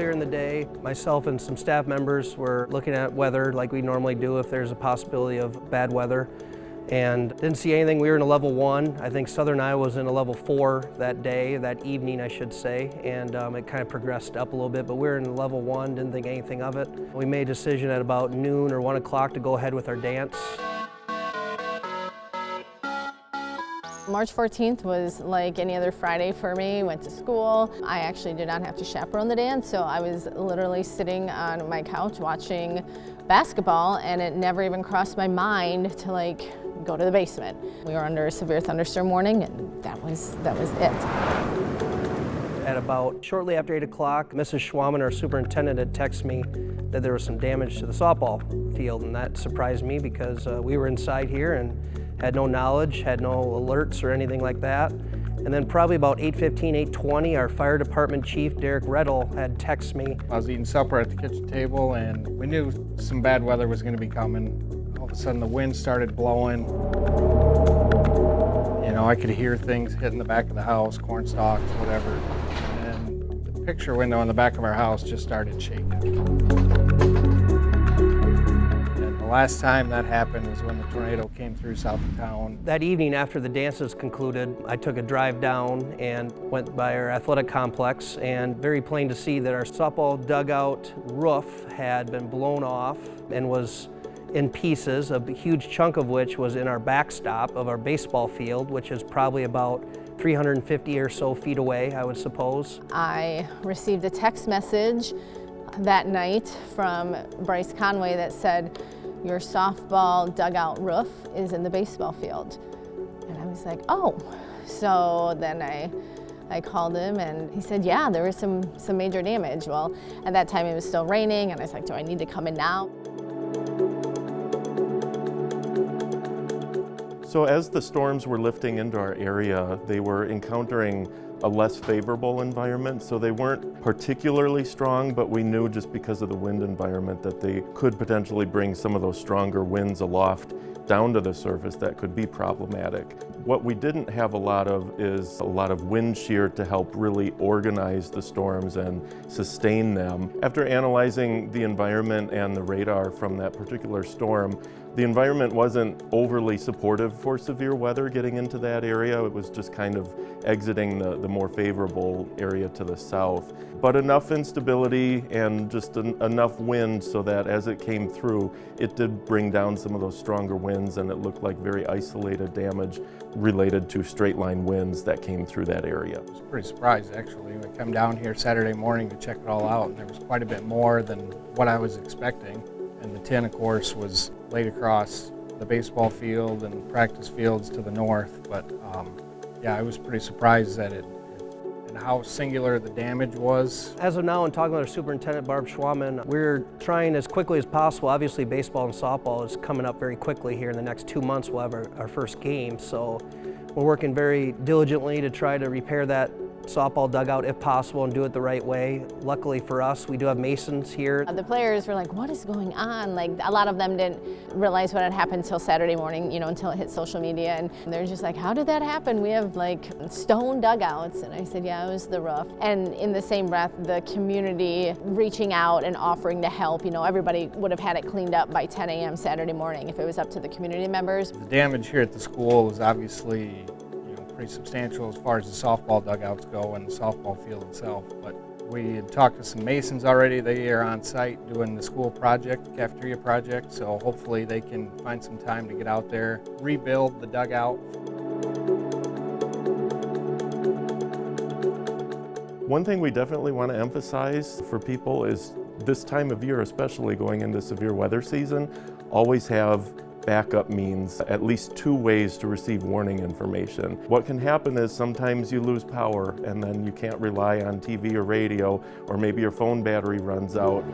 earlier in the day, myself and some staff members were looking at weather like we normally do if there's a possibility of bad weather, and didn't see anything. We were in a level 1. I think Southern Iowa was in a level 4 that day, that evening I should say, and it kind of progressed up a little bit, but we were in level 1, didn't think anything of it. We made a decision at about noon or 1 o'clock to go ahead with our dance. March 14th was like any other Friday for me. Went to school. I actually did not have to chaperone the dance, so I was literally sitting on my couch watching basketball, and it never even crossed my mind to go to the basement. We were under a severe thunderstorm warning, and that was it. At about shortly after 8 o'clock, Mrs. Schwaman, our superintendent, had texted me that there was some damage to the softball field, and that surprised me because we were inside here and had no knowledge, had no alerts or anything like that. And then probably about 8:15, 8:20, our fire department chief, Derek Reddle, had texted me. I was eating supper at the kitchen table and we knew some bad weather was going to be coming. All of a sudden the wind started blowing. You know, I could hear things hitting the back of the house, corn stalks, whatever. And the picture window on the back of our house just started shaking. Last time that happened was when the tornado came through south of town. That evening after the dances concluded, I took a drive down and went by our athletic complex, and very plain to see that our softball dugout roof had been blown off and was in pieces, a huge chunk of which was in our backstop of our baseball field, which is probably about 350 or so feet away, I would suppose. I received a text message that night from Bryce Conway that said, "Your softball dugout roof is in the baseball field." And I was like, oh. So then I called him and he said, yeah, there was some major damage. Well, at that time it was still raining and I was like, do I need to come in now? So as the storms were lifting into our area, they were encountering a less favorable environment, so they weren't particularly strong, but we knew just because of the wind environment that they could potentially bring some of those stronger winds aloft down to the surface that could be problematic. What we didn't have a lot of is a lot of wind shear to help really organize the storms and sustain them. After analyzing the environment and the radar from that particular storm, the environment wasn't overly supportive for severe weather getting into that area. It was just kind of exiting the more favorable area to the south. But enough instability and just enough wind so that as it came through, it did bring down some of those stronger winds, and it looked like very isolated damage related to straight line winds that came through that area. I was pretty surprised actually. I come down here Saturday morning to check it all out, and there was quite a bit more than what I was expecting. And the tin, of course, was laid across the baseball field and practice fields to the north. But yeah, I was pretty surprised at it and how singular the damage was. As of now, in talking with our superintendent, Barb Schwaman, we're trying as quickly as possible. Obviously, baseball and softball is coming up very quickly here. In the next 2 months, we'll have our first game. So we're working very diligently to try to repair that softball dugout if possible and do it the right way. Luckily for us, we do have masons here. The players were like, what is going on? Like, a lot of them didn't realize what had happened until Saturday morning, you know, until it hit social media, and they're just like, how did that happen? We have like stone dugouts. And I said, yeah, it was the roof. And in the same breath, the community reaching out and offering to help. You know, everybody would have had it cleaned up by 10 a.m. Saturday morning if it was up to the community members. The damage here at the school is obviously pretty substantial as far as the softball dugouts go and the softball field itself. But we had talked to some masons already. They are on site doing the school project, cafeteria project, so hopefully they can find some time to get out there, rebuild the dugout. One thing we definitely want to emphasize for people is this time of year, especially going into severe weather season, always have backup means, at least 2 ways to receive warning information. What can happen is sometimes you lose power and then you can't rely on TV or radio, or maybe your phone battery runs out.